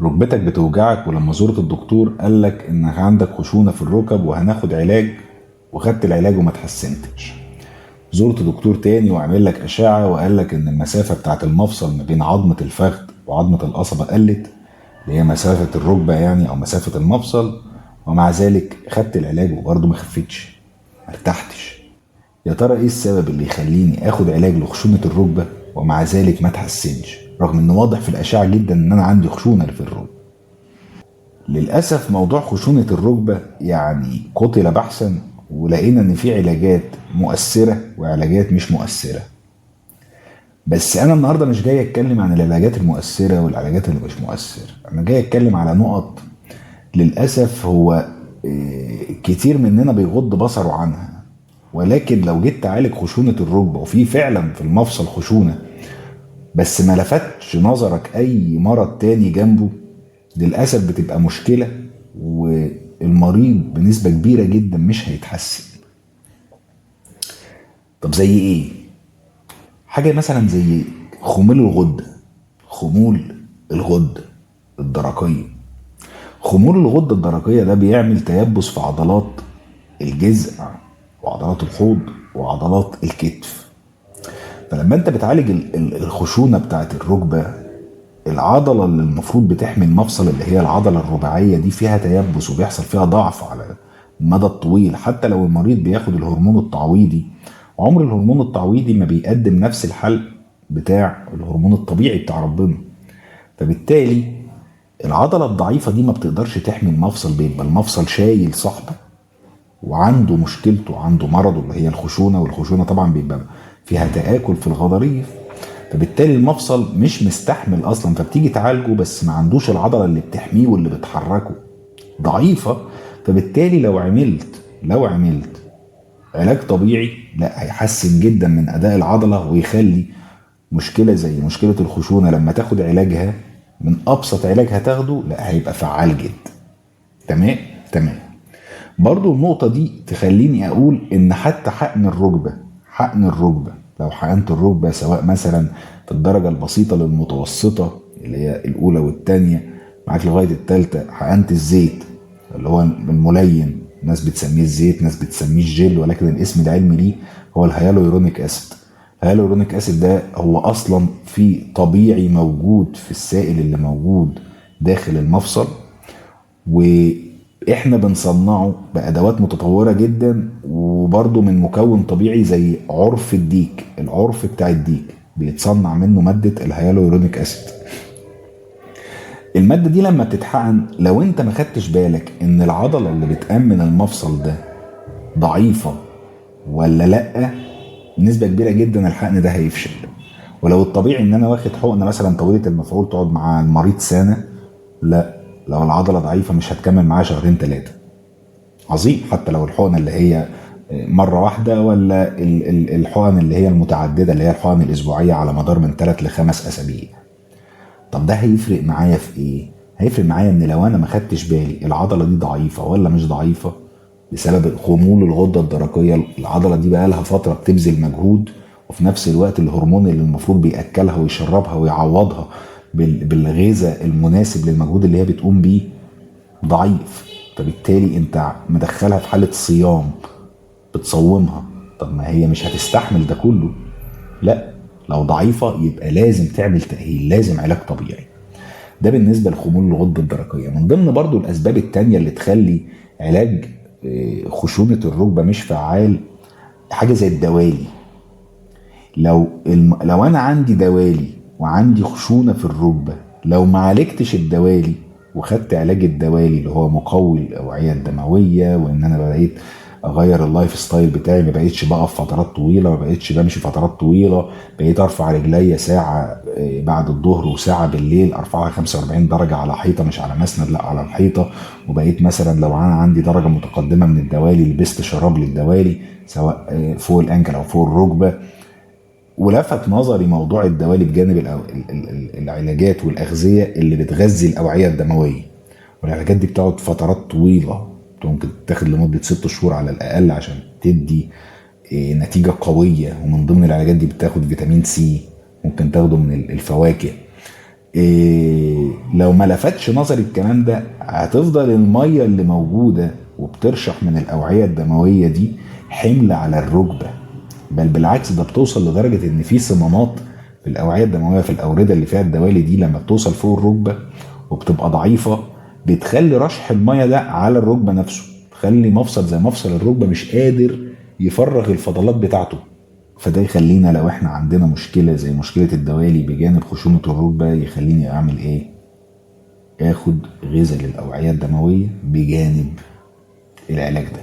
ركبتك بتوجعك ولما زرت الدكتور قالك انك عندك خشونة في الركب وهناخد علاج، وخدت العلاج وما تحسنتش. زرت دكتور تاني وعمل لك أشعة وقالك ان المسافة بتاعت المفصل ما بين عظمة الفخذ وعظمة القصبة قلت، اللي هي مسافة الركبة يعني او مسافة المفصل، ومع ذلك خدت العلاج وبرضه ما خفتش، ما ارتحتش. يا ترى ايه السبب اللي يخليني اخد علاج لخشونة الركبة ومع ذلك ما تحسنش، رغم ان واضح في الأشعة جدا ان انا عندي خشونة في الركبة؟ للأسف موضوع خشونة الركبة يعني قتل بحثا، ولقينا إن في علاجات مؤثرة وعلاجات مش مؤثرة. بس أنا النهاردة مش جاي أتكلم عن العلاجات المؤثرة والعلاجات اللي مش مؤثرة، أنا جاي أتكلم على نقط للأسف هو كتير مننا بيغض بصره عنها. ولكن لو جيت تعالج خشونة الركبة وفي فعلا في المفصل خشونة، بس ما لفتش نظرك أي مرض تاني جنبه، للأسف بتبقى مشكلة، والمريض بنسبة كبيرة جدا مش هيتحسن. طب زي ايه؟ حاجة مثلا زي خمول الغدة، خمول الغدة الدرقية. خمول الغدة الدرقية ده بيعمل تيبس في عضلات الجذع وعضلات الحوض وعضلات الكتف. فلما انت بتعالج الخشونة بتاعت الركبة، العضلة اللي المفروض بتحمي المفصل اللي هي العضلة الرباعية دي فيها تيبس وبيحصل فيها ضعف على المدى الطويل. حتى لو المريض بياخد الهرمون التعويضي، عمر الهرمون التعويضي ما بيقدم نفس الحل بتاع الهرمون الطبيعي بتاع ربنا. فبالتالي العضلة الضعيفة دي ما بتقدرش تحمي المفصل، بيبقى المفصل شايل صاحبه وعنده مشكلته، عنده مرضه اللي هي الخشونة، والخشونة طبعا بيبقى فيها تآكل في الغضاريف. فبالتالي المفصل مش مستحمل اصلا، فبتيجي تعالجه بس ما عندوش العضله اللي بتحميه واللي بتحركه، ضعيفه. فبالتالي لو عملت علاج طبيعي، لا هيحسن جدا من اداء العضله، ويخلي مشكله زي مشكله الخشونه لما تاخد علاجها من ابسط علاج هتاخده لا هيبقى فعال جدا. تمام. تمام. برضو النقطة دي تخليني أقول إن حتى حقن الركبة لو حقنت الركبة سواء مثلا في الدرجة البسيطة للمتوسطة اللي هي الأولى والتانية معاك لغاية التالتة، حقنت الزيت اللي هو الملين، ناس بتسميه الزيت ناس بتسميه الجل، ولكن الاسم العلمي ليه هو الهيالورونيك أسيد. الهيالورونيك أسيد ده هو أصلا في طبيعي موجود في السائل اللي موجود داخل المفصل، واحنا بنصنعه بادوات متطوره جدا، وبرضه من مكون طبيعي زي عرف الديك. العرف بتاع الديك بيتصنع منه ماده الهيالورونيك اسيد. الماده دي لما بتتحقن، لو انت ما خدتش بالك ان العضله اللي بتامن المفصل ده ضعيفه ولا لا، نسبه كبيره جدا الحقن ده هيفشل. ولو الطبيعي ان انا واخد حقنه مثلا طويله المفعول تقعد مع المريض سنه، لا، لو العضله ضعيفه مش هتكمل معاه شهرين ثلاثه. عظيم. حتى لو الحقنه اللي هي مره واحده، ولا الحقن اللي هي المتعدده اللي هي الحقن الاسبوعيه على مدار من 3 ل5 اسابيع. طب ده هيفرق معايا في ايه؟ هيفرق معايا ان لو انا ما خدتش بالي العضله دي ضعيفه ولا مش ضعيفه بسبب خمول الغده الدرقيه. العضله دي بقى لها فتره بتبذل مجهود، وفي نفس الوقت الهرمون اللي المفروض بياكلها ويشربها ويعوضها بالغذاء المناسب للمجهود اللي هي بتقوم بيه ضعيف. فبالتالي انت مدخلها في حالة صيام، بتصومها. طب ما هي مش هتستحمل ده كله. لا، لو ضعيفة يبقى لازم تعمل تأهيل، لازم علاج طبيعي. ده بالنسبة لخمول الغدة الدرقية. من ضمن برضو الأسباب التانية اللي تخلي علاج خشونة الركبة مش فعال حاجة زي الدوالي. لو أنا عندي دوالي وعندي خشونة في الركبة، لو ما عالجتش الدوالي وخدت علاج الدوالي اللي هو مقوي الاوعيه الدمويه، وان انا بقيت اغير اللايف ستايل بتاعي، ما بقيتش بقف فترات طويله، ما بقيتش بمشي فترات طويله، بقيت ارفع رجليا ساعه بعد الظهر وساعه بالليل، ارفعها 45 درجه على حيطه مش على مسند لا على الحيطه. وبقيت مثلا لو انا عندي درجه متقدمه من الدوالي لبست شراب للدوالي سواء فوق الانكل او فوق الركبه. ولفت نظري موضوع الدوالي بجانب العلاجات والأغذية اللي بتغذي الأوعية الدموية. والعلاجات دي بتقعد فترات طويلة، ممكن تاخد لمدة 6 شهور على الأقل عشان تدي نتيجة قوية. ومن ضمن العلاجات دي بتاخد فيتامين سي، ممكن تاخده من الفواكه. لو ما لفتش نظري الكلام ده، هتفضل المية اللي موجودة وبترشح من الأوعية الدموية دي حمل على الركبة. بل بالعكس، ده بتوصل لدرجة ان في صمامات في الأوعية الدموية في الأوردة اللي فيها الدوالي دي لما بتوصل فوق الركبة وبتبقى ضعيفة، بتخلي رشح المية ده على الركبة نفسه، تخلي مفصل زي مفصل الركبة مش قادر يفرغ الفضلات بتاعته. فده يخلينا لو احنا عندنا مشكلة زي مشكلة الدوالي بجانب خشونة الركبة، يخليني اعمل ايه؟ اخد غذاء للأوعية الدموية بجانب العلاج ده.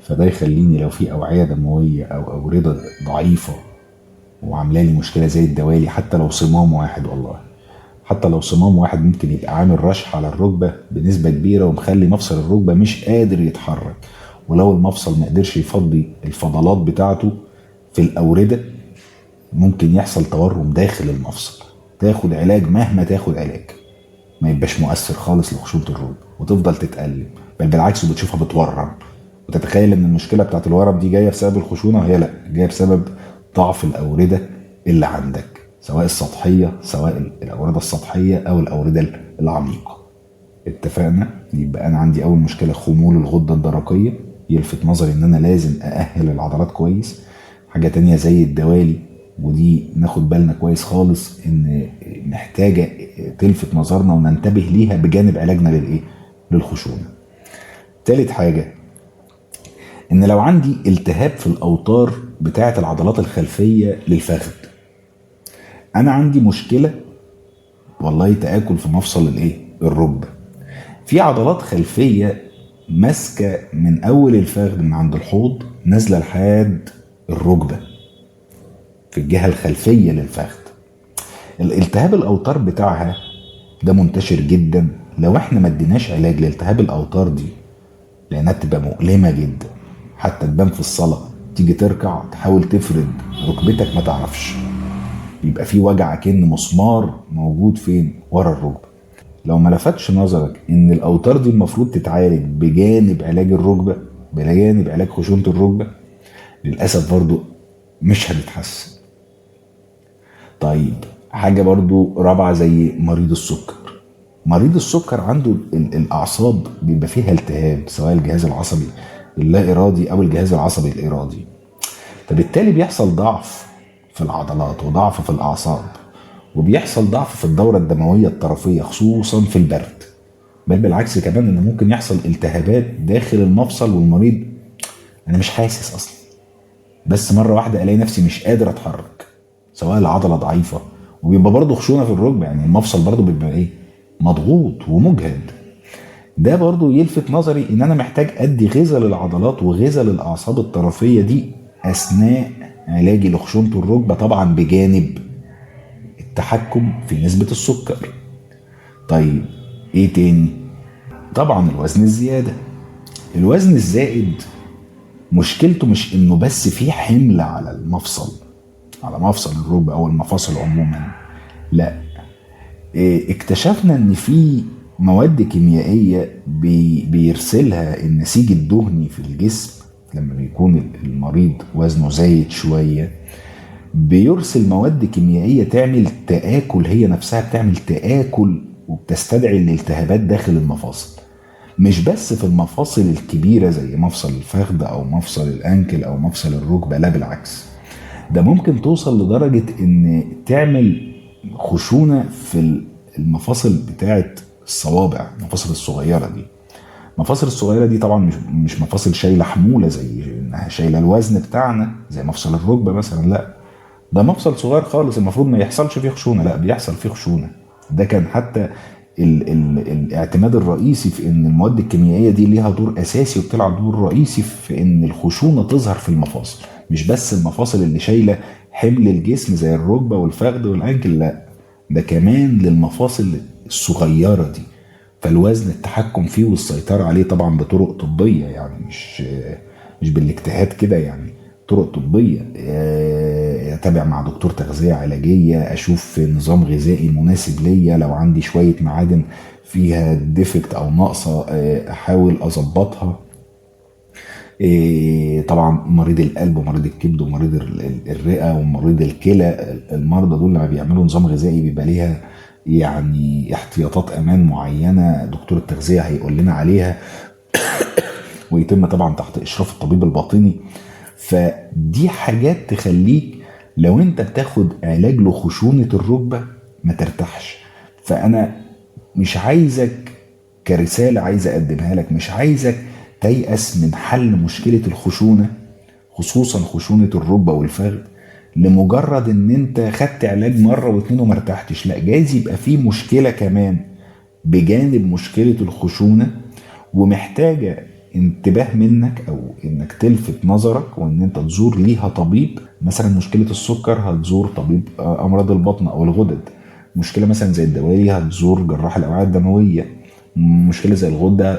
فده يخليني لو في أوعية دموية أو أوردة ضعيفة وعامله لي مشكلة زي الدوالي، حتى لو صمام واحد، والله حتى لو صمام واحد ممكن يبقى عامل رشح على الركبة بنسبة كبيرة ومخلي مفصل الركبة مش قادر يتحرك. ولو المفصل ما قدرش يفضي الفضلات بتاعته في الأوردة، ممكن يحصل تورم داخل المفصل. تاخد علاج مهما تاخد علاج ما يبقاش مؤثر خالص لخشونة الركبة، وتفضل تتألم، بل بالعكس وبتشوفها بتورم، وتتخيل ان المشكلة بتاعت الورم دي جاية بسبب الخشونة، وهي لا، جاية بسبب ضعف الأوردة اللي عندك، سواء السطحية، سواء الأوردة السطحية أو الأوردة العميقة. اتفقنا؟ يبقى أنا عندي أول مشكلة خمول الغدة الدرقية، يلفت نظري إن أنا لازم أأهل العضلات كويس. حاجة تانية زي الدوالي، ودي ناخد بالنا كويس خالص إن محتاجة تلفت نظرنا وننتبه ليها بجانب علاجنا للإيه؟ للخشونة. تالت حاجة، إن لو عندي التهاب في الأوتار بتاعة العضلات الخلفية للفخذ، أنا عندي مشكلة والله تآكل في مفصل الإيه؟ الركبة. في عضلات خلفية ماسكة من أول الفخذ من عند الحوض نازلة لحد الركبة في الجهة الخلفية للفخذ. الالتهاب الأوتار بتاعها ده منتشر جدا لو احنا ما اديناش علاج لالتهاب الأوتار دي، لأنها بتبقى مؤلمة جدا. حتى تبان في الصلاة، تيجي تركع تحاول تفرد ركبتك ما تعرفش، يبقى في وجع كأن مسمار موجود فين؟ ورا الركبة. لو ما لفتش نظرك ان الاوتار دي المفروض تتعالج بجانب علاج الركبة، بجانب علاج خشونة الركبة، للأسف برضو مش هتتحسن. طيب حاجة برضو رابعة زي مريض السكر. مريض السكر عنده الأعصاب بيبقى فيها التهاب، سواء الجهاز العصبي اللا إرادي أو الجهاز العصبي الإرادي، فبالتالي بيحصل ضعف في العضلات وضعف في الأعصاب، وبيحصل ضعف في الدورة الدموية الطرفية خصوصا في البرد. بل بالعكس كمان ان ممكن يحصل التهابات داخل المفصل والمريض انا مش حاسس اصلا، بس مرة واحدة الاقي نفسي مش قادر اتحرك، سواء العضلة ضعيفة، وبيبقى برضه خشونة في الركبة، يعني المفصل برضه بيبقى ايه؟ مضغوط ومجهد. ده برضه يلفت نظري ان انا محتاج ادي غذاء للعضلات وغذاء للاعصاب الطرفية دي اثناء علاجي لخشونة الركبة، طبعا بجانب التحكم في نسبة السكر. طيب ايه تاني؟ طبعا الوزن الزيادة. الوزن الزائد مشكلته مش انه بس في حمل على المفصل، على مفصل الركبة او المفاصل عموما، لا، اكتشفنا ان في مواد كيميائية بيرسلها النسيج الدهني في الجسم لما بيكون المريض وزنه زايد شوية، بيرسل مواد كيميائية تعمل تآكل، هي نفسها بتعمل تآكل وبتستدعي الالتهابات داخل المفاصل. مش بس في المفاصل الكبيرة زي مفصل الفخذ أو مفصل الأنكل أو مفصل الركبة، لا بالعكس، ده ممكن توصل لدرجة إن تعمل خشونة في المفاصل بتاعة الصوابع، المفاصل الصغيرة دي. المفاصل الصغيرة دي طبعا مش مفاصل شايلة حمولة زي إنها شايلة الوزن بتاعنا زي مفصل الركبة مثلا، لا، ده مفصل صغير خالص المفروض ما يحصلش فيه خشونة، لا بيحصل فيه خشونة. ده كان حتى الاعتماد الرئيسي في ان المواد الكيميائية دي ليها دور اساسي وبتلعب دور رئيسي في ان الخشونة تظهر في المفاصل، مش بس المفاصل اللي شايلة حمل الجسم زي الركبة والفخذ والانكل، لا، ده كمان للمفاصل الصغيرة دي. فالوزن التحكم فيه والسيطرة عليه طبعا بطرق طبية، يعني مش بالاجتهاد كده، يعني طرق طبية. اتابع مع دكتور تغذية علاجية، اشوف نظام غذائي مناسب ليا، لو عندي شوية معادن فيها ديفكت او ناقصة احاول اظبطها. طبعا مريض القلب ومريض الكبد ومريض الرئة ومريض الكلى، المرضى دول لما بيعملوا نظام غذائي بيبقى ليها يعني احتياطات امان معينه دكتور التغذيه هيقول لنا عليها، ويتم طبعا تحت اشراف الطبيب الباطني. فدي حاجات تخليك لو انت بتاخد علاج لخشونه الركبه ما ترتاحش. فانا مش عايزك، كرساله عايز اقدمها لك، مش عايزك تيأس من حل مشكله الخشونه، خصوصا خشونه الركبه والفخذ، لمجرد ان انت خدت علاج مره واتنين وما ارتحتش. لا، جايز يبقى في مشكله كمان بجانب مشكله الخشونه، ومحتاجه انتباه منك او انك تلفت نظرك وان انت تزور ليها طبيب. مثلا مشكله السكر هتزور طبيب امراض البطن او الغدد، مشكله مثلا زي الدوالي هتزور جراح الاوعيه الدمويه، مشكله زي الغده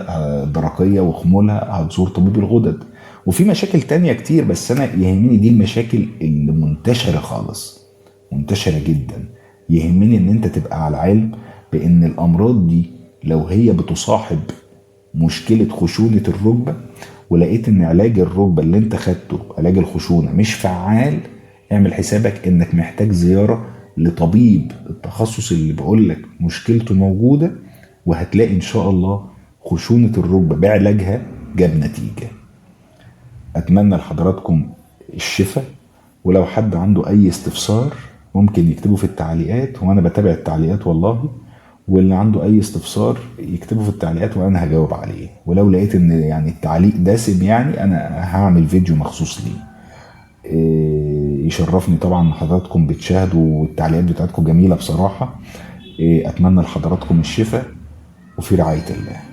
الدرقيه وخمولها هتزور طبيب الغدد. وفي مشاكل تانية كتير، بس انا يهمني دي المشاكل اللي منتشره خالص، منتشره جدا. يهمني ان انت تبقى على علم بان الامراض دي لو هي بتصاحب مشكله خشونه الركبه، ولقيت ان علاج الركبه اللي انت خدته علاج الخشونه مش فعال، اعمل حسابك انك محتاج زياره لطبيب التخصص اللي بقول لك مشكلته موجوده، وهتلاقي ان شاء الله خشونه الركبه بعلاجها جاب نتيجه. اتمنى لحضراتكم الشفاء، ولو حد عنده اي استفسار ممكن يكتبه في التعليقات، وانا بتابع التعليقات والله، واللي عنده اي استفسار يكتبه في التعليقات وانا هجاوب عليه. ولو لقيت ان يعني التعليق دسم يعني انا هعمل فيديو مخصوص ليه. يشرفني طبعا حضراتكم بتشاهدوا، والتعليقات بتاعتكم جميلة بصراحة. اتمنى لحضراتكم الشفاء، وفي رعاية الله.